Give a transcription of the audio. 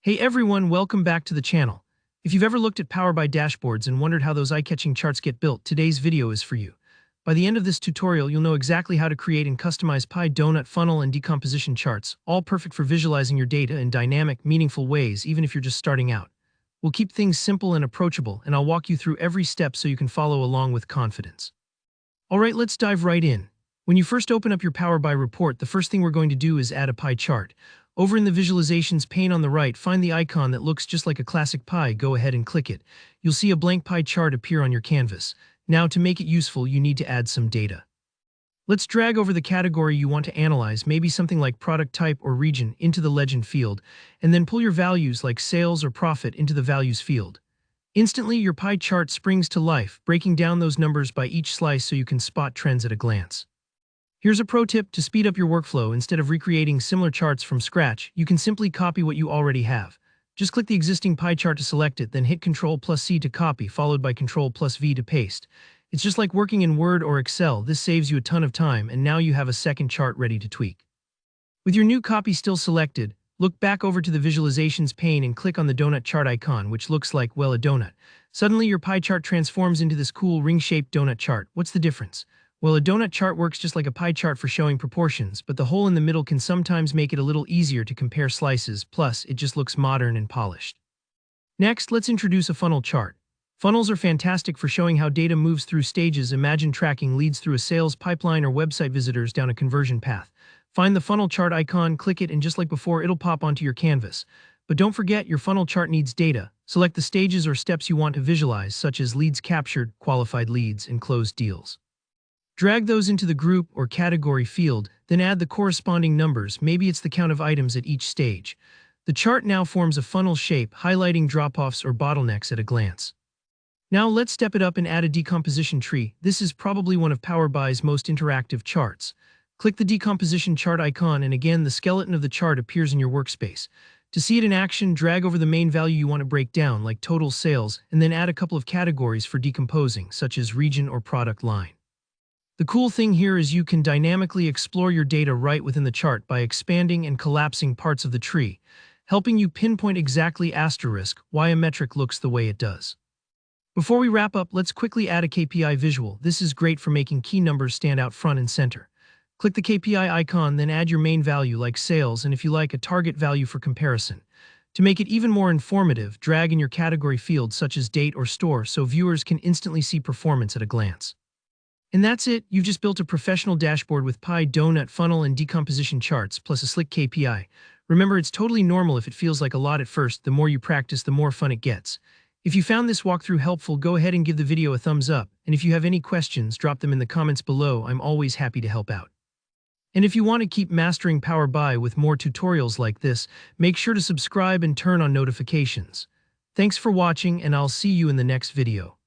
Hey everyone, welcome back to the channel. If you've ever looked at Power BI dashboards and wondered how those eye-catching charts get built, today's video is for you. By the end of this tutorial, you'll know exactly how to create and customize pie donut, funnel, and decomposition charts, all perfect for visualizing your data in dynamic, meaningful ways, even if you're just starting out. We'll keep things simple and approachable, and I'll walk you through every step so you can follow along with confidence. Alright, let's dive right in. When you first open up your Power BI report, the first thing we're going to do is add a pie chart. Over in the Visualizations pane on the right, find the icon that looks just like a classic pie. Go ahead and click it. You'll see a blank pie chart appear on your canvas. Now, to make it useful, you need to add some data. Let's drag over the category you want to analyze, maybe something like product type or region, into the legend field, and then pull your values like sales or profit into the values field. Instantly, your pie chart springs to life, breaking down those numbers by each slice so you can spot trends at a glance. Here's a pro tip to speed up your workflow. Instead of recreating similar charts from scratch, you can simply copy what you already have. Just click the existing pie chart to select it, then hit Ctrl+C to copy, followed by Ctrl+V to paste. It's just like working in Word or Excel. This saves you a ton of time, and now you have a second chart ready to tweak. With your new copy still selected, look back over to the Visualizations pane and click on the donut chart icon, which looks like, well, a donut. Suddenly, your pie chart transforms into this cool ring-shaped donut chart. What's the difference? Well, a donut chart works just like a pie chart for showing proportions, but the hole in the middle can sometimes make it a little easier to compare slices, plus it just looks modern and polished. Next, let's introduce a funnel chart. Funnels are fantastic for showing how data moves through stages. Imagine tracking leads through a sales pipeline or website visitors down a conversion path. Find the funnel chart icon, click it, and just like before, it'll pop onto your canvas. But don't forget, your funnel chart needs data. Select the stages or steps you want to visualize, such as leads captured, qualified leads, and closed deals. Drag those into the group or category field, then add the corresponding numbers. Maybe it's the count of items at each stage. The chart now forms a funnel shape, highlighting drop-offs or bottlenecks at a glance. Now let's step it up and add a decomposition tree. This is probably one of Power BI's most interactive charts. Click the decomposition chart icon, and again the skeleton of the chart appears in your workspace. To see it in action, drag over the main value you want to break down, like total sales, and then add a couple of categories for decomposing, such as region or product line. The cool thing here is you can dynamically explore your data right within the chart by expanding and collapsing parts of the tree, helping you pinpoint exactly why a metric looks the way it does. Before we wrap up, let's quickly add a KPI visual. This is great for making key numbers stand out front and center. Click the KPI icon, then add your main value like sales, and if you like, a target value for comparison. To make it even more informative, drag in your category field such as date or store so viewers can instantly see performance at a glance. And that's it. You've just built a professional dashboard with pie, donut, funnel, and decomposition charts, plus a slick KPI. Remember, it's totally normal if it feels like a lot at first. The more you practice, the more fun it gets. If you found this walkthrough helpful, go ahead and give the video a thumbs up. And if you have any questions, drop them in the comments below. I'm always happy to help out. And if you want to keep mastering Power BI with more tutorials like this, make sure to subscribe and turn on notifications. Thanks for watching, and I'll see you in the next video.